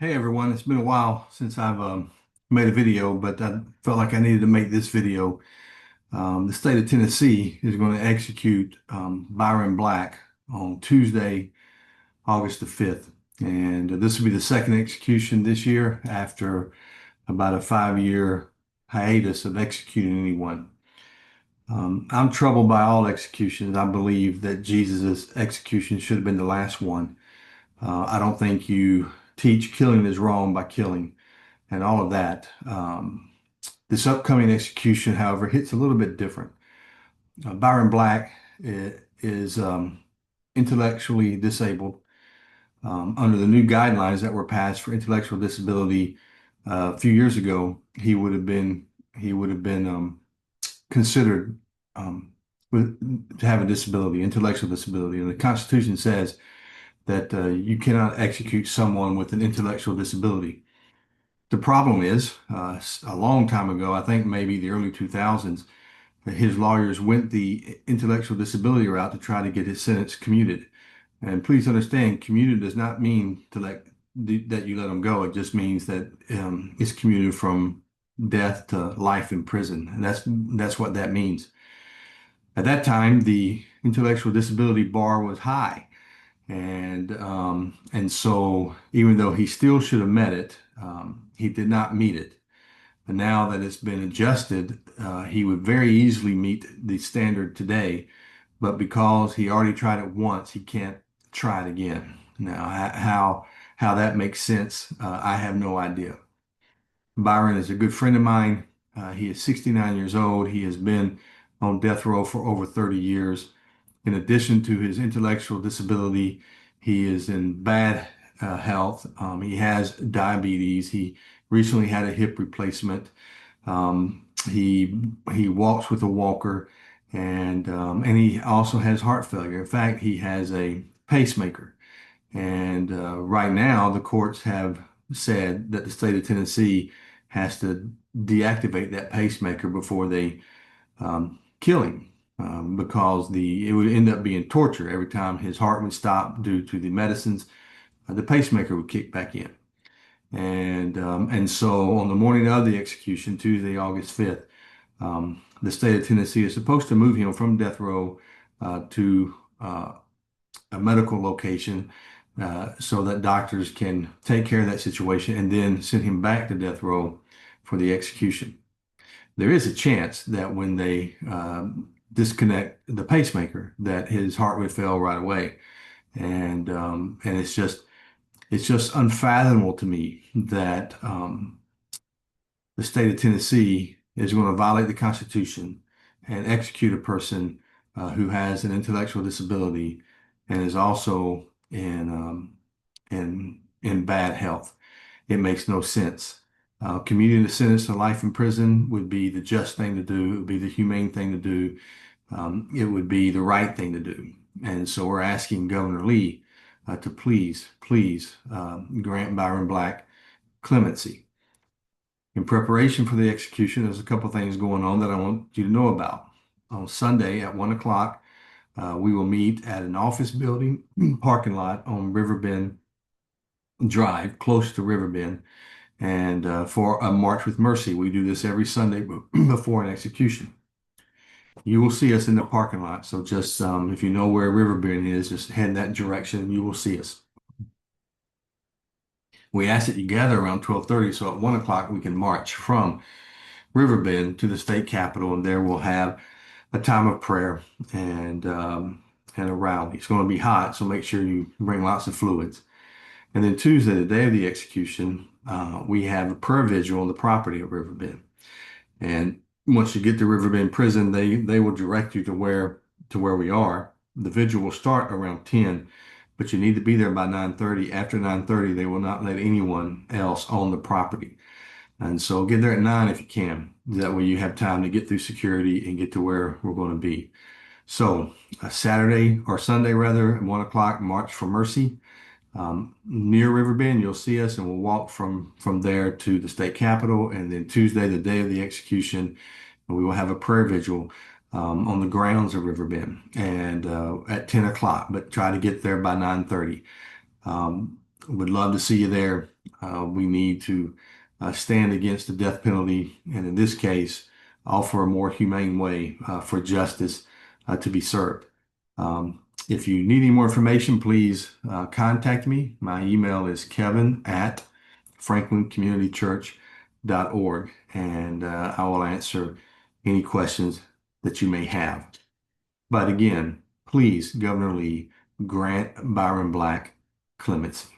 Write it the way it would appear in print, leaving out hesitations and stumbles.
Hey everyone, it's been a while since I've made a video, but I felt like I needed to make this video. The state of Tennessee is going to execute Byron Black on Tuesday, August the 5th. And this will be the second execution this year after about a 5-year hiatus of executing anyone. I'm troubled by all executions. I believe that Jesus' execution should have been the last one. I don't think you teach killing is wrong by killing and all of that. This upcoming execution, however, hits a little bit different. Byron Black is intellectually disabled. Under the new guidelines that were passed for intellectual disability a few years ago, he would have been considered to have a disability, intellectual disability. And the Constitution says that you cannot execute someone with an intellectual disability. The problem is, a long time ago, I think maybe the early 2000s, his lawyers went the intellectual disability route to try to get his sentence commuted. And please understand, commuted does not mean that you let him go. It just means that it's commuted from death to life in prison, and that's what that means. At that time, the intellectual disability bar was high, and so even though he still should have met it, he did not meet it. But now that it's been adjusted, he would very easily meet the standard today. But because he already tried it once, he can't try it again. Now, how that makes sense, I have no idea. Byron is a good friend of mine. He is 69 years old. He has been on death row for over 30 years. In addition to his intellectual disability, he is in bad health. He has diabetes. He recently had a hip replacement. He walks with a walker, and he also has heart failure. In fact, he has a pacemaker. And right now, the courts have said that the state of Tennessee has to deactivate that pacemaker before they kill him, because it would end up being torture every time his heart would stop due to the medicines. The pacemaker would kick back in. And so on the morning of the execution, Tuesday, August 5th, the state of Tennessee is supposed to move him from death row to a medical location so that doctors can take care of that situation and then send him back to death row for the execution. There is a chance that when they disconnect the pacemaker, that his heart would fail right away, and it's just unfathomable to me that the state of Tennessee is going to violate the Constitution and execute a person who has an intellectual disability and is also in bad health. It makes no sense. Commuting the sentence to life in prison would be the just thing to do. It would be the humane thing to do. It would be the right thing to do. And so we're asking Governor Lee to please grant Byron Black clemency. In preparation for the execution, there's a couple things going on that I want you to know about. On Sunday at 1 o'clock, we will meet at an office building parking lot on Riverbend Drive, close to Riverbend, and for a March with Mercy. We do this every Sunday before an execution. You will see us in the parking lot. So just if you know where Riverbend is, just head in that direction. You will see us. We ask that you gather around 12:30, so at 1 o'clock we can march from Riverbend to the state capitol, and there we'll have a time of prayer and a rally. It's going to be hot, so make sure you bring lots of fluids. And then Tuesday, the day of the execution, we have a prayer vigil on the property of Riverbend. And once you get to Riverbend Prison, they will direct you to where we are. The vigil will start around 10, but you need to be there by 9:30. After 9:30, they will not let anyone else on the property. And so get there at 9 if you can. That way you have time to get through security and get to where we're going to be. So Saturday or Sunday rather, at 1 o'clock, March for Mercy. Near Riverbend, you'll see us, and we'll walk from there to the state capitol. And then Tuesday, the day of the execution, we will have a prayer vigil on the grounds of Riverbend and at 10 o'clock. But try to get there by 9:30. Would love to see you there. We need to stand against the death penalty, and in this case, offer a more humane way for justice to be served. If you need any more information, please contact me. My email is kevin@franklincommunitychurch.org, and I will answer any questions that you may have. But again, please, Governor Lee, grant Byron Black clemency.